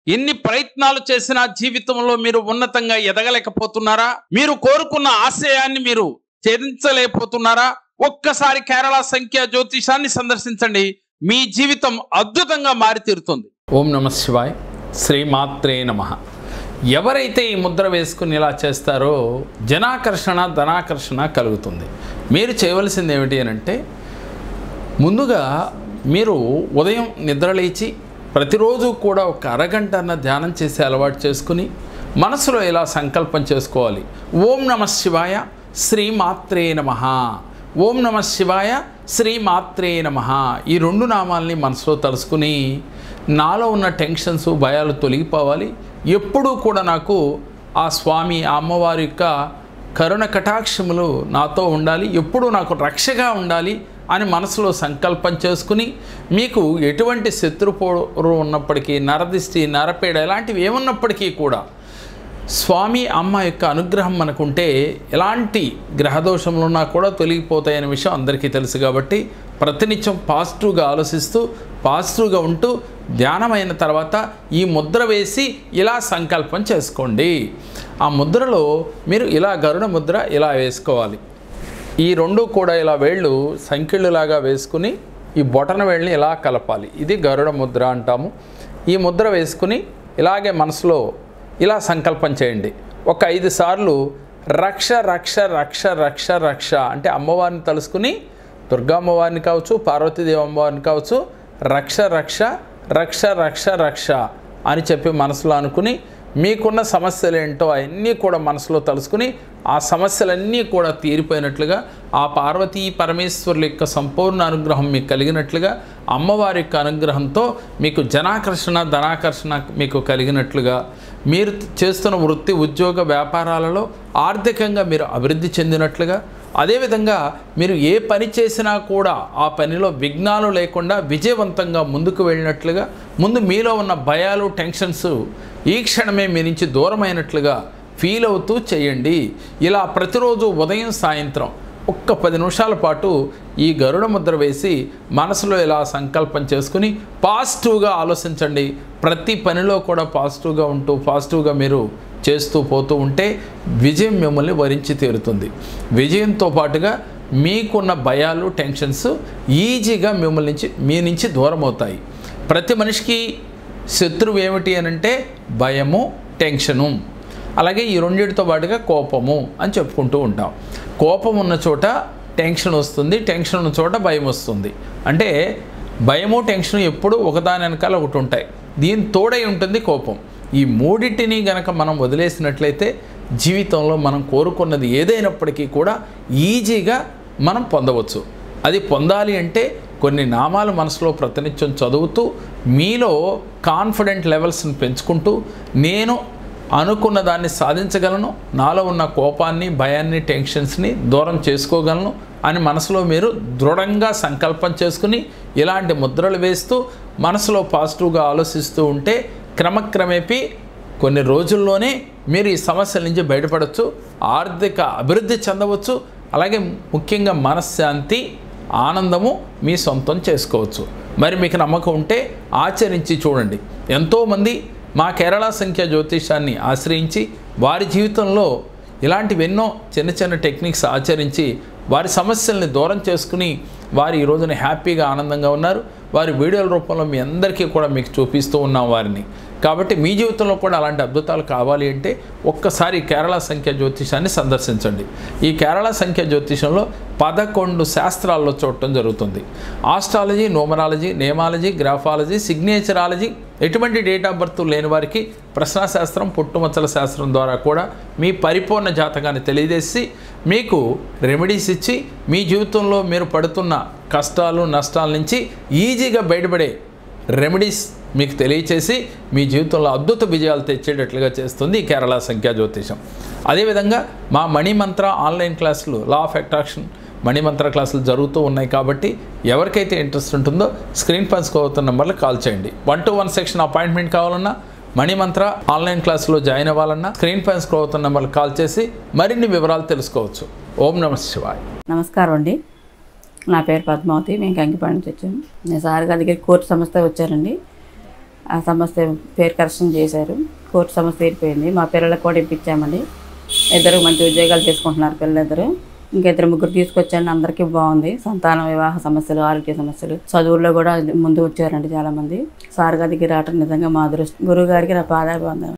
ఎన్ని ప్రయత్నాలు చేసినా జీవితంలో మీరు ఉన్నతంగా ఎదగలేకపోతున్నారా? మీరు కోరుకున్న ఆశయాన్ని మీరు ఛేదించలేకపోతున్నారా? ఒక్కసారి కేరళ సంఖ్య జ్యోతిషాన్ని సందర్శించండి. మీ జీవితం అద్భుతంగా మారి తీరుతుంది. ఓం నమః శివాయ. శ్రీమాత్రే నమః. ఎవరైతే ఈ ముద్ర వేసుకుని ఇలా చేస్తారో జనాకర్షణ ధనాకర్షణ కలుగుతుంది. మీరు చేయవలసింది ఏమిటి అని అంటే, ముందుగా మీరు ఉదయం నిద్రలేచి ప్రతిరోజు కూడా ఒక అరగంట ధ్యానం చేసే అలవాటు చేసుకుని మనసులో ఇలా సంకల్పం చేసుకోవాలి. ఓం నమః శివాయ శ్రీమాత్రే నమః. ఓం నమః శివాయ శ్రీమాత్రే నమః. ఈ రెండు నామాల్ని మనసులో తలుసుకుని నాలో ఉన్న టెన్షన్స్ భయాలు తొలగిపోవాలి. ఎప్పుడూ కూడా నాకు ఆ స్వామి ఆ అమ్మవారి యొక్క కరుణ కటాక్షములు నాతో ఉండాలి, ఎప్పుడూ నాకు రక్షగా ఉండాలి అని మనసులో సంకల్పం చేసుకుని, మీకు ఎటువంటి శత్రుపోరు ఉన్నప్పటికీ, నరదిష్టి నరపేడ ఇలాంటివి ఏమున్నప్పటికీ కూడా స్వామి అమ్మ యొక్క అనుగ్రహం మనకుంటే ఎలాంటి గ్రహదోషములు ఉన్నా కూడా తొలగిపోతాయనే విషయం అందరికీ తెలుసు. కాబట్టి ప్రతినిత్యం పాజిటివ్గా ఆలోచిస్తూ పాజిటివ్గా ఉంటూ ధ్యానమైన తర్వాత ఈ ముద్ర వేసి ఇలా సంకల్పం చేసుకోండి. ఆ ముద్రలో మీరు ఇలా గరుడ ముద్ర ఇలా వేసుకోవాలి. ఈ రెండు కూడా ఇలా వేళ్ళు సంఖ్యలులాగా వేసుకుని ఈ బొటన వేళ్ళని ఇలా కలపాలి. ఇది గరుడ ముద్ర అంటాము. ఈ ముద్ర వేసుకుని ఇలాగే మనసులో ఇలా సంకల్పం చేయండి. ఒక 5 సార్లు రక్ష రక్ష రక్ష రక్ష రక్ష అంటే అమ్మవారిని తలుసుకుని, దుర్గా అమ్మవారిని కావచ్చు, పార్వతీదేవి అమ్మవారిని కావచ్చు, రక్ష రక్ష రక్ష రక్ష రక్ష అని చెప్పి మనసులో అనుకుని, మీకున్న సమస్యలు ఏంటో అవన్నీ కూడా మనసులో తలుసుకుని ఆ సమస్యలన్నీ కూడా తీరిపోయినట్లుగా, ఆ పార్వతీ పరమేశ్వరుల యొక్క సంపూర్ణ అనుగ్రహం మీకు కలిగినట్లుగా, అమ్మవారి యొక్క అనుగ్రహంతో మీకు జనాకర్షణ ధనాకర్షణ మీకు కలిగినట్లుగా, మీరు చేస్తున్న వృత్తి ఉద్యోగ వ్యాపారాలలో ఆర్థికంగా మీరు అభివృద్ధి చెందినట్లుగా, అదేవిధంగా మీరు ఏ పని చేసినా కూడా ఆ పనిలో విఘ్నాలు లేకుండా విజయవంతంగా ముందుకు వెళ్ళినట్లుగా, ముందు మీలో ఉన్న భయాలు టెన్షన్స్ ఈ క్షణమే మీ నుంచి దూరమైనట్లుగా ఫీల్ అవుతూ చేయండి. ఇలా ప్రతిరోజు ఉదయం సాయంత్రం ఒక్క 10 నిమిషాల పాటు ఈ గరుడ ముద్ర వేసి మనసులో ఇలా సంకల్పం చేసుకుని పాజిటివ్గా ఆలోచించండి. ప్రతి పనిలో కూడా పాజిటివ్గా ఉంటూ పాజిటివ్గా మీరు చేస్తూ పోతూ ఉంటే విజయం మిమ్మల్ని వరించి తీరుతుంది. విజయంతో పాటుగా మీకున్న భయాలు టెన్షన్స్ ఈజీగా మీ నుంచి దూరం అవుతాయి. ప్రతి మనిషికి శత్రువు ఏమిటి అని అంటే భయము టెన్షను, అలాగే ఈ రెండింటితో పాటుగా కోపము అని చెప్పుకుంటూ ఉంటాం. కోపం ఉన్న చోట టెన్షన్ వస్తుంది, టెన్షన్ ఉన్న చోట భయం వస్తుంది. అంటే భయము టెన్షన్ ఎప్పుడూ ఒకదాని వెనకాల ఒకటి ఉంటాయి. దీని తోడై ఉంటుంది కోపం. ఈ మూడింటిని గనక మనం వదిలేసినట్లయితే జీవితంలో మనం కోరుకున్నది ఏదైనప్పటికీ కూడా ఈజీగా మనం పొందవచ్చు. అది పొందాలి అంటే కొన్ని నామాలు మనసులో ప్రతినిత్యం చదువుతూ మీలో కాన్ఫిడెంట్ లెవెల్స్ని పెంచుకుంటూ, నేను అనుకున్న దాన్ని సాధించగలను, నాలో ఉన్న కోపాన్ని భయాన్ని టెన్షన్స్ని దూరం చేసుకోగలను అని మనసులో మీరు దృఢంగా సంకల్పం చేసుకుని ఇలాంటి ముద్రలు వేస్తూ మనసులో పాజిటివ్గా ఆలోచిస్తూ ఉంటే క్రమక్రమేపీ కొన్ని రోజుల్లోనే మీరు ఈ సమస్యల నుంచి బయటపడవచ్చు, ఆర్థిక అభివృద్ధి చెందవచ్చు, అలాగే ముఖ్యంగా మనశ్శాంతి ఆనందము మీ సొంతం చేసుకోవచ్చు. మరి మీకు నమ్మకం ఉంటే ఆచరించి చూడండి. ఎంతోమంది మా కేరళ సంఖ్య జ్యోతిషాన్ని ఆశ్రయించి వారి జీవితంలో ఇలాంటివెన్నో చిన్న చిన్న టెక్నిక్స్ ఆచరించి వారి సమస్యల్ని దూరం చేసుకుని వారు ఈ రోజున హ్యాపీగా ఆనందంగా ఉన్నారు. వారి వీడియోల రూపంలో మీ అందరికీ కూడా మీకు చూపిస్తూ ఉన్నాం వారిని. కాబట్టి మీ జీవితంలో కూడా అలాంటి అద్భుతాలు కావాలి అంటే ఒక్కసారి కేరళ సంఖ్య జ్యోతిషాన్ని సందర్శించండి. ఈ కేరళ సంఖ్య జ్యోతిషంలో 11 శాస్త్రాల్లో చూడటం జరుగుతుంది. Astrology, numerology, namology, graphology, signatureology, ఎటువంటి డేట్ ఆఫ్ బర్త్ లేని వారికి ప్రశ్నాశాస్త్రం, పుట్టుమచ్చల శాస్త్రం ద్వారా కూడా మీ పరిపూర్ణ జాతకాన్ని తెలియజేసి మీకు రెమెడీస్ ఇచ్చి మీ జీవితంలో మీరు పడుతున్న కష్టాలు నష్టాల నుంచి ఈజీగా బయటపడే రెమెడీస్ మీకు తెలియచేసి మీ జీవితంలో అద్భుత విజయాలు తెచ్చేటట్లుగా చేస్తుంది ఈ కేరళ సంఖ్యా జ్యోతిషం. అదేవిధంగా మా మణిమంత్ర ఆన్లైన్ క్లాసులు, లా ఆఫ్ అట్రాక్షన్ మణిమంత్ర క్లాసులు జరుగుతూ ఉన్నాయి. కాబట్టి ఎవరికైతే ఇంట్రెస్ట్ ఉంటుందో స్క్రీన్ పైన అవుతున్న నెంబర్లో కాల్ చేయండి. 1-to-1 సెక్షన్ అపాయింట్మెంట్ కావాలన్నా, మణిమంత్ర ఆన్లైన్ క్లాసులో జాయిన్ అవ్వాలన్నా స్క్రీన్ పైన అవుతున్న నెంబర్లో కాల్ చేసి మరిన్ని వివరాలు తెలుసుకోవచ్చు. ఓం నమః శివాయ. నమస్కారం అండి. నా పేరు పద్మావతి. మేము కంకిపాడు నుంచి వచ్చాము. నేను సార్ గారి దగ్గరికి కోర్టు సంస్థ వచ్చారండి. ఆ సమస్య పేరు కరెక్షన్ చేశారు. కోర్టు సమస్య తీరిపోయింది. మా పిల్లలకు కూడా ఇప్పించామండి. ఇద్దరు మంచి ఉద్యోగాలు చేసుకుంటున్నారు పిల్లలిద్దరు. ఇంకా 2, 3 తీసుకొచ్చాను. అందరికీ బాగుంది. సంతానం, వివాహ సమస్యలు, ఆరోగ్య సమస్యలు, చదువుల్లో కూడా ముందు వచ్చారండి చాలామంది. సార్ గారికి రావటం నిజంగా మా అదృష్టం. గురువు గారికి నా పాదాభివందనం.